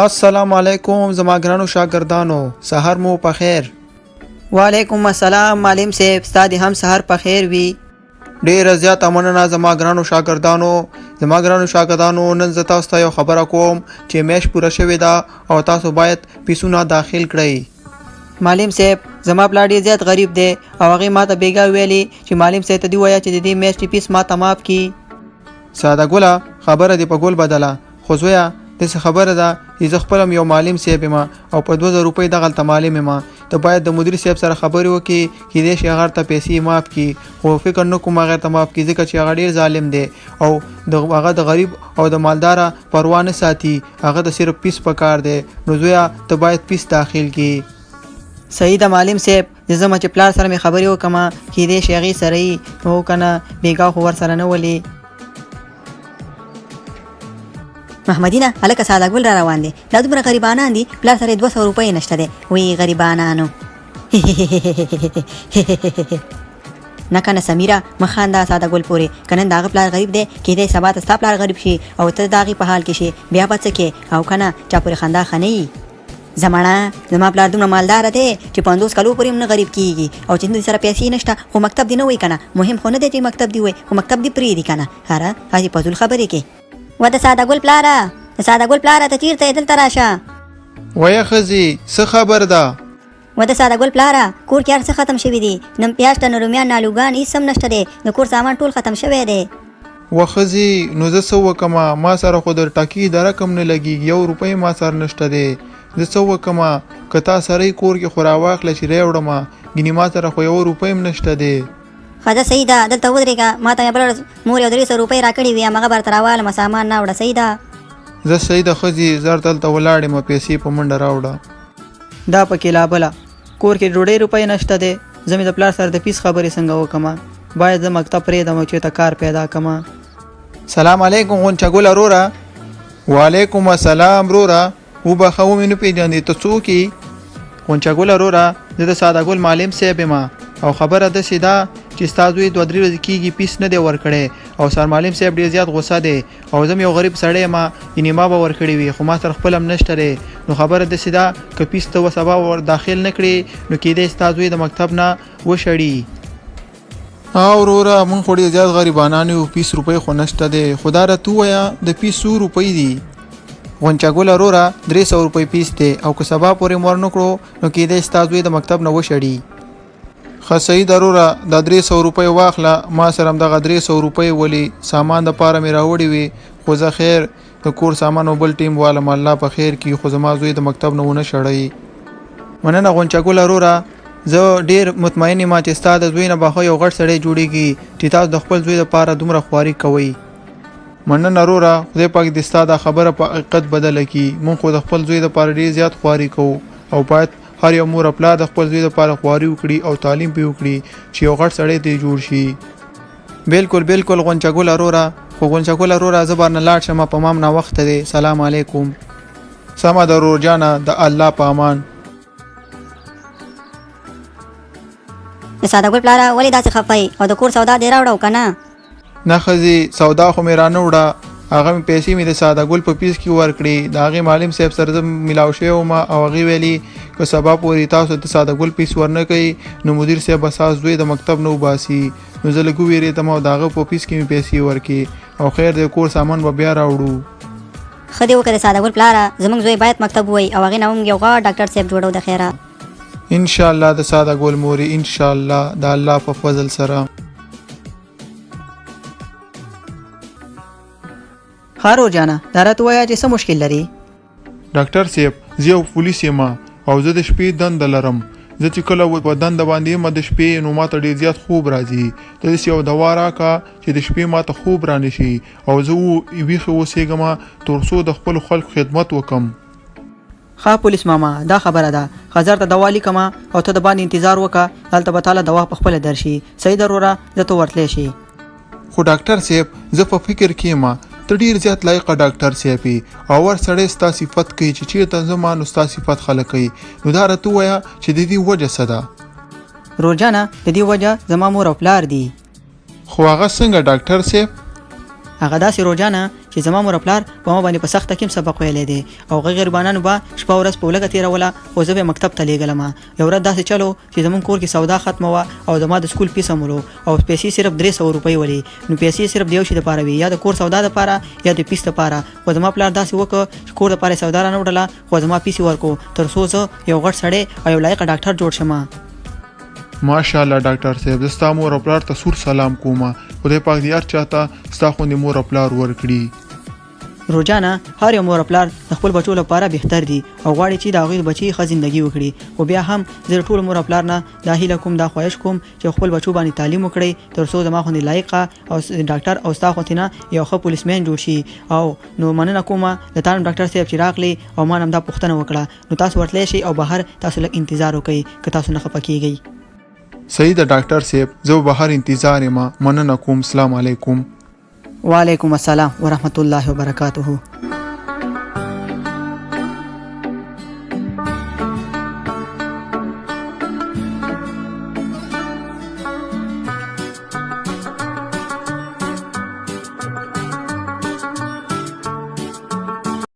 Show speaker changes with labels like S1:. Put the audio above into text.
S1: السلام علیکم زما ګرانو شاګردانو، سحر مو په خیر.
S2: وعلیکم السلام معلم صاحب، ستا دې هم سحر په خیر وي.
S1: ډېره زیاته مننه زما ګرانو شاګردانو. نن زه تاسو ته یو خبره کوم چې میاشت پوره شوې ده او تاسو باید پیسونه داخل کړئ.
S2: معلم صاحب زما پلار ډېر زیات غریب دی او هغې ما ته بېګا ویلي چې معلم صاحب ته دې ووایه چې د دې میاشتې فیس ما ته معاف کړي.
S1: ساده ګله خبره دې په ګول بدله، خو زویه داسې خبره ده چې زه خپل هم یو معلم صاحب یم او په 2000 روپۍ دغلته معلم یم. ته باید د مدیر صاحب سره خبرې وکړي کیدای شي هغه ته پیسې معاف کړي، خو فکر نه کوم هغه ته معاف کړي ځکه چې هغه ډېر ظالم دی او هغه د غریب او د مالداره پروا نه ساتي. هغه د صرف پیس پکار دی. نو زویه ته باید پیس داخل کړي.
S2: صحیح ده معلم صاحب، زه ځم چې پلار سره مې خبرې وکړم کیدای شي هغې سره یي نو که نه بېګا خو ورسره نه ولي.
S3: محمدینه هلکه ساده ګل را روان دی، دا دومره غریبانان دي، پلار سره 200 روپۍ نشته دی. وی غریبانانو نه کنه سمیره مه خانده ساده ګل پورې، که نن د هغه پلار غریب دی کیدای سبا ته ستا پلار غریب شي او ته د هغې په حال کې شي، بیا به څه کې او که نه چا پورې خندا ښه نه وي. زما پلار دومره مالداره دی چې 50 کلو پورې هم نه غریب کېږي او چې د سره پیسې نشته خو مکتب دې نه وایي که نه، مهم خو نه دی چې مکتب دې وایي خو مکتب دې پرېږدي که نه. هره هسې فضول خبرې کې. و د ساده ګل پلاره ته چیرته یې؟ دلته راشه.
S1: ویه ښځې څه خبر ده؟
S3: و د ساده ګل پلاره کور کې هر څه ختم شوي دي، نه پیاز ته نه رومیان نه الوګان هېڅ هم نشته دی، د کور سامان ټول ختم شوی دی.
S1: و ښځې نو زه څه وکړمه؟ ما سره خو د ټکي د رقم نه لګېږي، 1 روپۍ ما سره نشته دی. زه څه وکړمه؟ که تا سره کور کې خو راواخله چې راوړمه، ګینې ما سره خو 1 روپۍ هم نشته دی.
S3: ښځه صحیح ده، دلته ودرېږه، ما ته بله مور یو 300 روپۍ راکړې وي، هماغه به درته راوالمه سامان نه وړه. صحیح ده
S1: زه صحیح ده ښځې، زر دلته ولاړ یم، پیسې په منډه راوړه.
S2: دا پکې لا بله کور کې ډوډۍ روپۍ نشته دی، زه مې د پلار سره د فیس خبرې څنګه وکړم؟ باید زه مکتب پرېږدم او چېرته کار پیدا کړم.
S1: سلام علیکم غونچه ګله وروره. وعلیکم السلام وروره. وبخه ومې نه پېژندې، ته څوک یې؟ غونچه ګله وروره زه د ساده ګل معلم صاحب یم او خبره داسې ده چې ستا زوی 2-3 ورځې کېږي پیس نه دی ورکړی او سر معلم صاحب ډېر زیات غوسه دی او زه یو غریب سړی یم، یعنې ما به ورکړی وي خو ما سره خپل هم نشته دی. نو خبره داسې ده که پیس ته سبا ور داخل نه کړې نو کېدای ستا زوی د مکتب نه وشړي. وروره موږ خو ډېر زیات غریبانان یو، 20 روپۍ خو نشته دی. خو دا راته ووایه د پیس څو روپۍ دي؟ غونچه ګله وروره 300 روپۍ پیس دی او که سبا پورې مور نه کړو نو کېدای ستا زوی د مکتب نه وشړي. ښه صحیح ده وروره دا 300 روپۍ واخله، ما سره همدغه 300 روپۍ ولي سامان دپاره مې راوړې وي، خو زه خیر د کور سامان او بل ټیم والم، الله په خیر کړي، خو زما زوی د مکتب نه ونه شړی. مننه غونچه ګله وروره، زه ډېر مطمئن یم چې ستا د زوی نه به یو غټ سړی جوړېږي چې تاسو د خپل زوی دپاره دومره خواري کوئ. مننه وروره، خدای پاک دې ستا دا خبره په حقیقت بدله کړي. موږ خو د خپل زوی دپاره ډېر زیات خواري کوو او باید هر یو مور او پلار د خپل زوی دپاره خواري وکړي او تعلیم پې وکړي چې یو غټ سړی ته جوړ شي. بالکل غونچه ګله وروره، خو غونچه ګله وروره زه به نه لاړ شم، په مام ناوخته دی. سلام علیکم. سمه ده ورور جانه، د الله په امان.
S3: د ساده ګل پلاره ولې داسې خفه یې او د کور سودا دې راوړه که نه؟
S1: نه ښځې سودا خو مې رانه وړه، هغه مې پیسې مې د ساده ګل په پیس کې ورکړې. د هغې معلم صاحب سره زه ملاو شوی وم او هغې ویلي که سبا پورې تاسو د ساده ګل پیس ورنه کوي نو مدیر صاحب به ستاسو زوی د مکتب نه وباسي. نو زه لږ ووېرېدم او د هغه په پیس کې مې پیسې ورکړې او خیر د کور سامان به بیا راوړو.
S3: ښه دې وکړې ساده ګل پلاره، زموږ زوی باید مکتب ووایي او هغې نه موږ یو غټ ډاکټر صاحب جوړو د خیره.
S1: انشاءالله د ساده ګل مورې، انشاءالله د الله په فضل سره.
S2: ښه روجانه دا راته ووایه چې څه مشکل لري؟
S1: ډاکټر صاحب زه یو پولیس یم او زه د شپې دنده لرم. زه چې کله په دنده باندې یم د شپې نو ما ته ډېر زیات خوب راځي. ته داسې یو دوا راکړه چې د شپې ما ته خوب را نه شي او زه ویښه اوسېږم تر څو د خپلو خلکو خدمت وکړم.
S2: ښه پولیس ماما دا خبره ده، خزر ته دوا لیکم او ته د باندې انتظار وکړه، هلته به تاله دوا په خپله درشي. صحیح ده وروره زه ته ورتلی شي.
S1: خو ډاکټر صاحب زه په فکر کې یم ته ډېر زیات لایقه ډاکټر صاحب یې او ور سړی ستا صفت کوي چې چېرته زما نو ستا صفت خلک کوي. نو دا راته ووایه چې د دې وجه څه ده؟
S2: روجانه د دې وجه زما مور او پلار دي.
S1: خو هغه څنګه ډاکټر صاحب؟
S2: هغه داسې روزانه چې زما مور پلار په ما باندې په سخت کې سبق ویلې دي او غریبانو به شپه ورځ په لګه تیروله خو زه به مکتب ته لېږلم یو ورځ داسې چلو چې زمون کور کې سودا ختمه وه او زما د سکول فیس مولو او پیسې صرف 300 روپۍ ولې نو پیسې صرف دیو شي د پاره وي یا د کور سودا د پاره یا د پیس د پاره خو زما پلار داسې وکړ چې کور د پاره سودا نه وړله خو زما پیسې ورکو تر څو زه یو غټ سړی او یو لایق ډاکټر جوړ شم.
S1: ماشاءالله ډاکټر صاحب زه ستا مور او پلار ته سور سلام کوم خدای پاک دې هر چاته ستا خوندې مور او پلار ورکړي.
S2: روزانه هر یو مور پلار د خپل بچو لپاره بهتر دي او غواړي چې د هغوی بچي ښه زندگی وکړي خو بیا هم زه ټول مور پلار نه دا هیله کوم دا خواهش کوم چې خپل بچو باندې تعلیم وکړي تر څو زما خوندې لایقه او ډاکټر او ستا خوندې نه یو ښه پولیسمین جوړ شي. او نو مننه کوم د تاسو ډاکټر صاحب چې راغلی او ما هم دا پوښتنه وکړه نو تاسو ورتلی شئ او بهر تاسو لږ انتظار وکړئ که تاسو نه خفه کیږئ.
S1: صحیح ده ډاکټر صاحب زه بهر انتظار یم مننه کوم. السلام علیکم.
S2: وعلیکم السلام ورحمت الله وبرکاته.